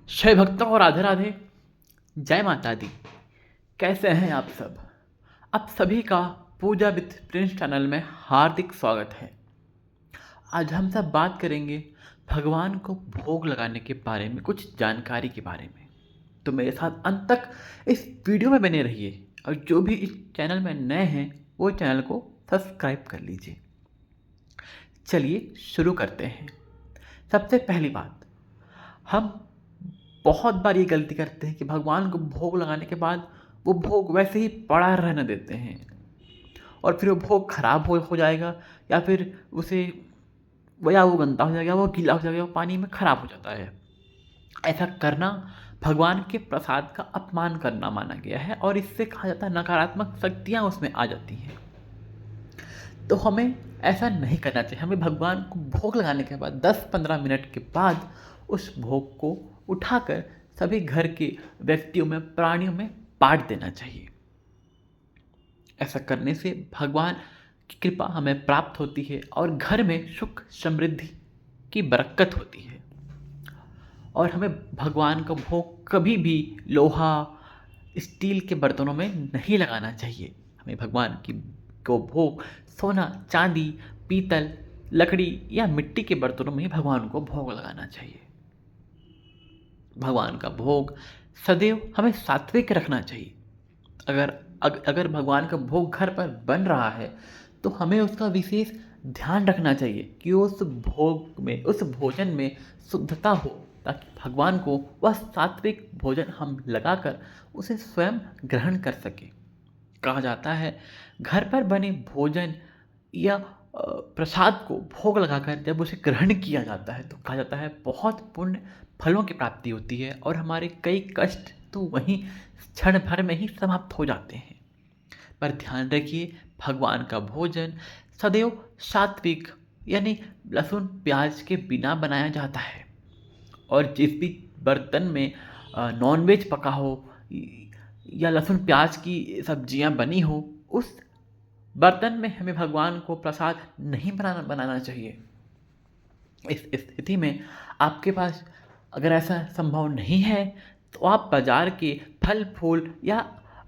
शय भक्तों को राधे राधे। जय माता दी। कैसे हैं आप सब? आप सभी का पूजा विद प्रिंस चैनल में हार्दिक स्वागत है। आज हम सब बात करेंगे भगवान को भोग लगाने के बारे में, कुछ जानकारी के बारे में। तो मेरे साथ अंत तक इस वीडियो में बने रहिए और जो भी इस चैनल में नए हैं वो चैनल को सब्सक्राइब कर लीजिए। चलिए शुरू करते हैं। सबसे पहली बात, हम बहुत बार ये गलती करते हैं कि भगवान को भोग लगाने के बाद वो भोग वैसे ही पड़ा रहने देते हैं और फिर वो भोग खराब हो जाएगा, या फिर वो गंदा हो जाएगा, वो गीला हो जाएगा, वो पानी में खराब हो जाता है। ऐसा करना भगवान के प्रसाद का अपमान करना माना गया है और इससे कहा जाता है नकारात्मक शक्तियाँ उसमें आ जाती हैं। तो हमें ऐसा नहीं करना चाहिए। हमें भगवान को भोग लगाने के बाद 10-15 मिनट के बाद उस भोग को उठाकर सभी घर के व्यक्तियों में, प्राणियों में बांट देना चाहिए। ऐसा करने से भगवान की कृपा हमें प्राप्त होती है और घर में सुख समृद्धि की बरकत होती है। और हमें भगवान का भोग कभी भी लोहा, स्टील के बर्तनों में नहीं लगाना चाहिए। हमें भगवान को भोग सोना, चांदी, पीतल, लकड़ी या मिट्टी के बर्तनों में ही भगवान को भोग लगाना चाहिए। भगवान का भोग सदैव हमें सात्विक रखना चाहिए। अगर भगवान का भोग घर पर बन रहा है तो हमें उसका विशेष ध्यान रखना चाहिए कि उस भोग में, उस भोजन में शुद्धता हो, ताकि भगवान को वह सात्विक भोजन हम लगाकर उसे स्वयं ग्रहण कर सके। कहा जाता है घर पर बने भोजन या प्रसाद को भोग लगाकर जब उसे ग्रहण किया जाता है तो कहा जाता है बहुत पुण्य फलों की प्राप्ति होती है और हमारे कई कष्ट तो वहीं क्षण भर में ही समाप्त हो जाते हैं। पर ध्यान रखिए, भगवान का भोजन सदैव सात्विक यानी लहसुन प्याज के बिना बनाया जाता है। और जिस भी बर्तन में नॉनवेज पका हो या लहसुन प्याज की सब्जियां बनी हो, उस बर्तन में हमें भगवान को प्रसाद नहीं बनाना चाहिए। इस स्थिति में आपके पास अगर ऐसा संभव नहीं है तो आप बाजार के फल फूल या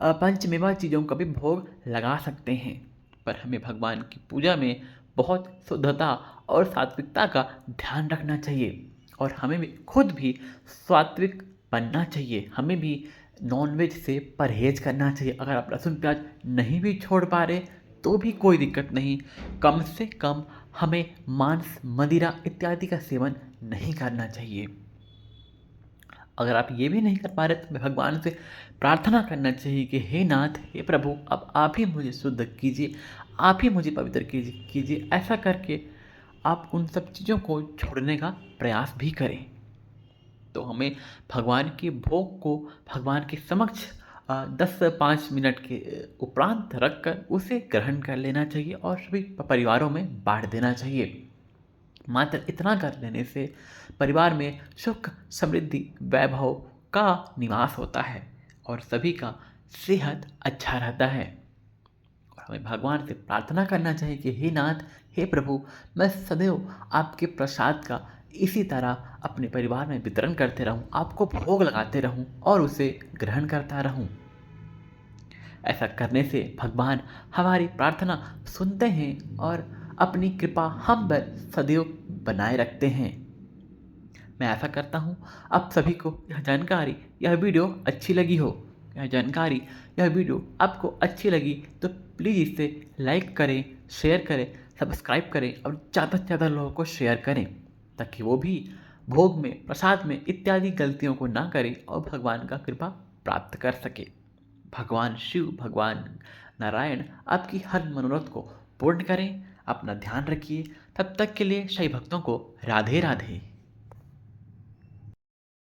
पंचमेवा चीज़ों का भी भोग लगा सकते हैं। पर हमें भगवान की पूजा में बहुत शुद्धता और सात्विकता का ध्यान रखना चाहिए और हमें भी खुद भी सात्विक बनना चाहिए। हमें भी नॉनवेज से परहेज करना चाहिए। अगर आप लहसुन प्याज नहीं भी छोड़ पा रहे तो भी कोई दिक्कत नहीं, कम से कम हमें मांस, मदिरा इत्यादि का सेवन नहीं करना चाहिए। अगर आप ये भी नहीं कर पा रहे तो भगवान से प्रार्थना करना चाहिए कि हे नाथ, हे प्रभु, अब आप ही मुझे शुद्ध कीजिए, आप ही मुझे पवित्र कीजिए। ऐसा करके आप उन सब चीज़ों को छोड़ने का प्रयास भी करें। तो हमें भगवान के भोग को भगवान के समक्ष 10-5 मिनट के उपरांत रखकर उसे ग्रहण कर लेना चाहिए और सभी परिवारों में बांट देना चाहिए। मात्र इतना कर लेने से परिवार में सुख, समृद्धि, वैभव का निवास होता है और सभी का सेहत अच्छा रहता है। और हमें भगवान से प्रार्थना करना चाहिए कि हे नाथ, हे प्रभु, मैं सदैव आपके प्रसाद का इसी तरह अपने परिवार में वितरण करते रहूं, आपको भोग लगाते रहूं और उसे ग्रहण करता रहूं। ऐसा करने से भगवान हमारी प्रार्थना सुनते हैं और अपनी कृपा हम पर सदैव बनाए रखते हैं। मैं ऐसा करता हूँ आप सभी को यह वीडियो अच्छी लगी हो, यह वीडियो आपको अच्छी लगी तो प्लीज़ इसे लाइक करें, शेयर करें, सब्सक्राइब करें और ज़्यादा से ज़्यादा लोगों को शेयर करें, ताकि वो भी भोग में, प्रसाद में इत्यादि गलतियों को ना करें और भगवान का कृपा प्राप्त कर सके। भगवान शिव, भगवान नारायण आपकी हर मनोरथ को पूर्ण करें। अपना ध्यान रखिए। तब तक के लिए सभी भक्तों को राधे राधे।